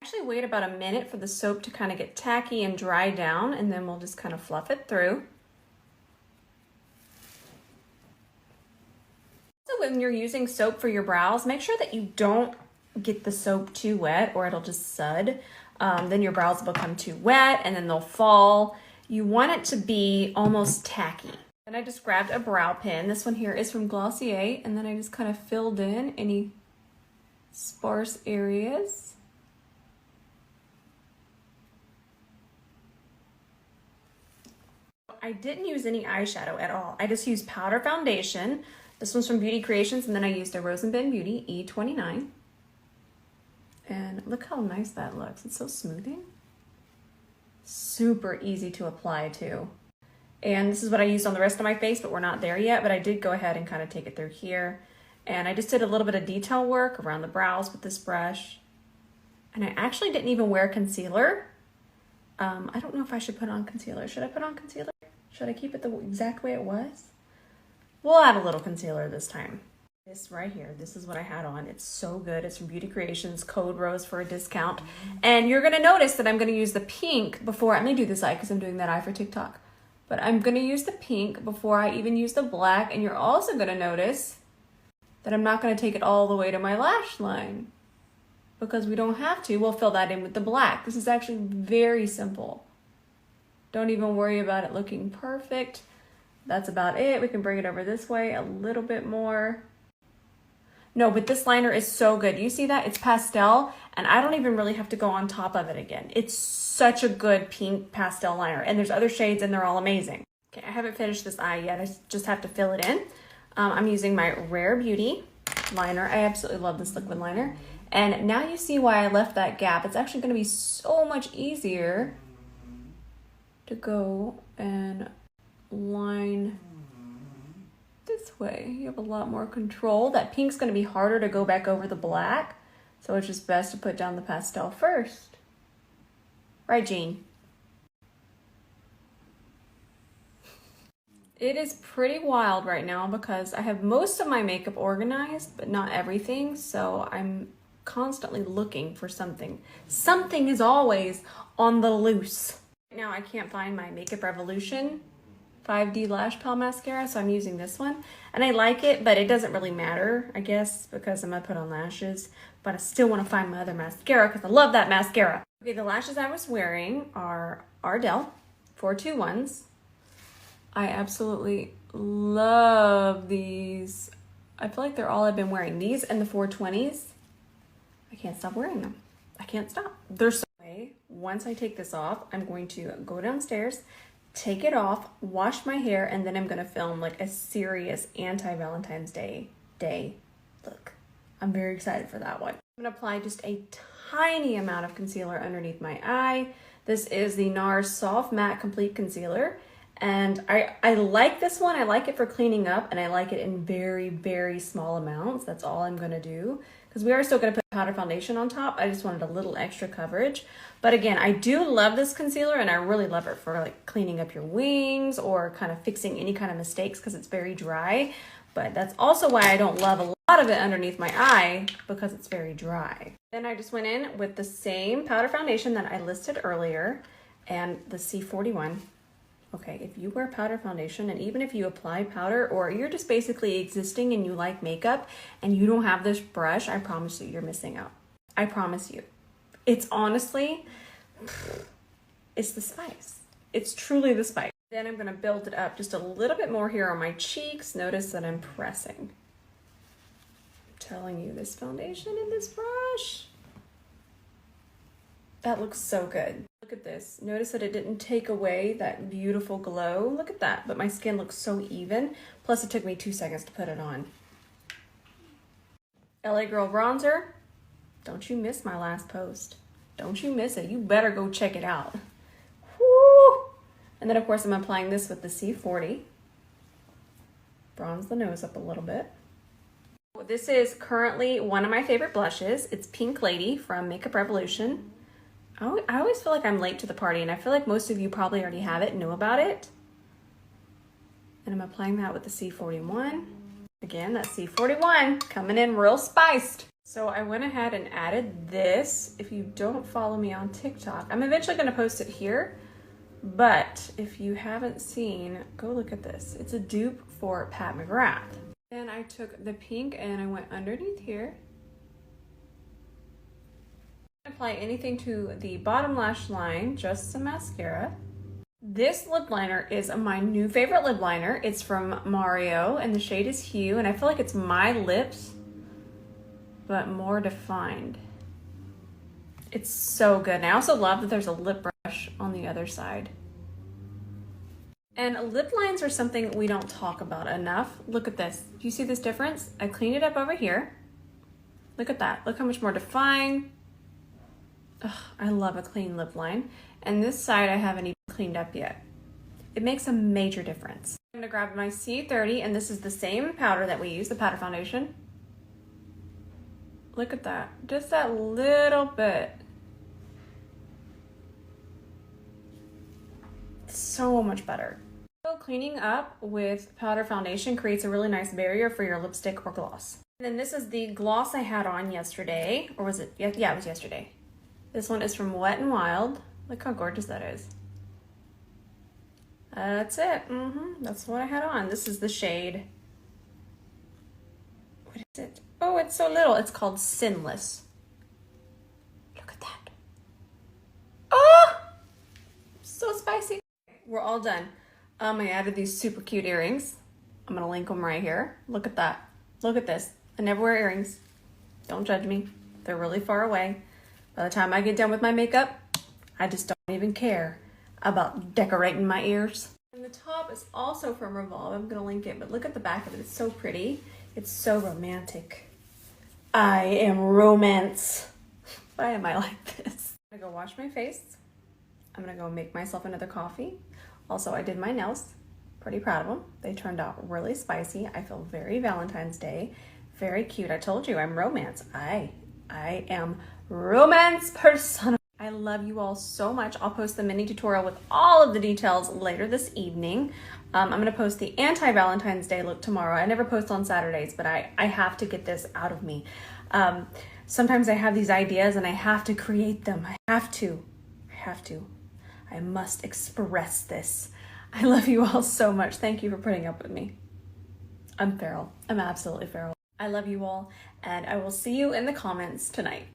Actually wait about a minute for the soap to kind of get tacky and dry down, and then we'll just kind of fluff it through. So when you're using soap for your brows, make sure that you don't get the soap too wet or it'll just sud. Then your brows will become too wet and then they'll fall. You want it to be almost tacky. And I just grabbed a brow pen. This one here is from Glossier, and then I just kind of filled in any sparse areas. I didn't use any eyeshadow at all. I just used powder foundation. This one's from Beauty Creations, and then I used a Rose & Ben Beauty E29. And look how nice that looks. It's so smoothing. Super easy to apply too. And this is what I used on the rest of my face, but we're not there yet. But I did go ahead and kind of take it through here. And I just did a little bit of detail work around the brows with this brush. And I actually didn't even wear concealer. I don't know if I should put on concealer. Should I put on concealer? Should I keep it the exact way it was? We'll add a little concealer this time. This right here, this is what I had on. It's so good. It's from Beauty Creations, code ROSE for a discount. And you're gonna notice that I'm gonna use the pink before, I'm gonna do this eye because I'm doing that eye for TikTok. But I'm gonna use the pink before I even use the black. And you're also gonna notice that I'm not gonna take it all the way to my lash line because we don't have to. We'll fill that in with the black. This is actually very simple. Don't even worry about it looking perfect. That's about it. We can bring it over this way a little bit more. No, but this liner is so good. You see that? It's pastel, and I don't even really have to go on top of it again. It's such a good pink pastel liner, and there's other shades, and they're all amazing. Okay, I haven't finished this eye yet. I just have to fill it in. I'm using my Rare Beauty liner. I absolutely love this liquid liner. And now you see why I left that gap. It's actually going to be so much easier to go and line this way. You have a lot more control. That pink's going to be harder to go back over the black, so it's just best to put down the pastel first. Right, Jean? It is pretty wild right now because I have most of my makeup organized, but not everything, so I'm constantly looking for something. Something is always on the loose. Right now I can't find my Makeup Revolution 5D Lash Pal mascara, so I'm using this one. And I like it, but it doesn't really matter, I guess, because I'm gonna put on lashes. But I still want to find my other mascara because I love that mascara. Okay, the lashes I was wearing are Ardell 421s. I absolutely love these. I feel like they're all I've been wearing. These and the 420s. I can't stop wearing them. I can't stop. They're so... Once I take this off, I'm going to go downstairs, take it off, wash my hair, and then I'm going to film like a serious anti-Valentine's Day look. I'm very excited for that one. I'm going to apply just a tiny amount of concealer underneath my eye. This is the NARS Soft Matte Complete Concealer. And I like this one. I like it for cleaning up, and I like it in very, very small amounts. That's all I'm going to do because we are still going to put powder foundation on top. I just wanted a little extra coverage. But again, I do love this concealer, and I really love it for like cleaning up your wings or kind of fixing any kind of mistakes because it's very dry. But that's also why I don't love a lot of it underneath my eye because it's very dry. Then I just went in with the same powder foundation that I listed earlier and the C41. Okay, if you wear powder foundation, and even if you apply powder or you're just basically existing and you like makeup and you don't have this brush, I promise you, you're missing out. I promise you. It's honestly, it's the spice. It's truly the spice. Then I'm gonna build it up just a little bit more here on my cheeks. Notice that I'm pressing. I'm telling you, this foundation and this brush, that looks so good. Look at this. Notice that it didn't take away that beautiful glow. Look at that. But my skin looks so even. Plus, it took me 2 seconds to put it on. LA Girl Bronzer. Don't you miss my last post. Don't you miss it. You better go check it out. Woo! And then, of course, I'm applying this with the C40. Bronze the nose up a little bit. This is currently one of my favorite blushes. It's Pink Lady from Makeup Revolution. I always feel like I'm late to the party, and I feel like most of you probably already have it and know about it. And I'm applying that with the C41. Again, that C41 coming in real spiced. So I went ahead and added this. If you don't follow me on TikTok, I'm eventually going to post it here. But if you haven't seen, go look at this. It's a dupe for Pat McGrath. Then I took the pink and I went underneath here. Apply anything to the bottom lash line, just some mascara. This lip liner is my new favorite lip liner. It's from Mario and the shade is Hugh, and I feel like it's my lips, but more defined. It's so good. And I also love that there's a lip brush on the other side. And lip lines are something we don't talk about enough. Look at this. Do you see this difference? I cleaned it up over here. Look at that. Look how much more defined. Ugh, I love a clean lip line. And this side I haven't even cleaned up yet. It makes a major difference. I'm gonna grab my C30, and this is the same powder that we use, the powder foundation. Look at that, just that little bit. So much better. So cleaning up with powder foundation creates a really nice barrier for your lipstick or gloss. And then this is the gloss I had on yesterday, or was it? Yeah, it was yesterday. This one is from Wet n Wild. Look how gorgeous that is. That's it. That's what I had on. This is the shade. What is it? Oh, it's so little. It's called Sinless. Look at that. Oh, so spicy. We're all done. I added these super cute earrings. I'm gonna link them right here. Look at that. Look at this. I never wear earrings. Don't judge me. They're really far away. By the time I get done with my makeup, I just don't even care about decorating my ears. And the top is also from Revolve. I'm gonna link it, but look at the back of it. It's so pretty. It's so romantic. I am romance. Why am I like this? I'm gonna go wash my face. I'm gonna go make myself another coffee. Also, I did my nails. Pretty proud of them. They turned out really spicy. I feel very Valentine's Day. Very cute. I told you I'm romance. I am romance person. I love you all so much. I'll post the mini tutorial with all of the details later this evening. I'm gonna post the anti-Valentine's Day look tomorrow. I never post on Saturdays, but I have to get this out of me. Sometimes I have these ideas and I have to create them. I have to. I must express this. I love you all so much. Thank you for putting up with me. I'm feral. I'm absolutely feral. I love you all, and I will see you in the comments tonight.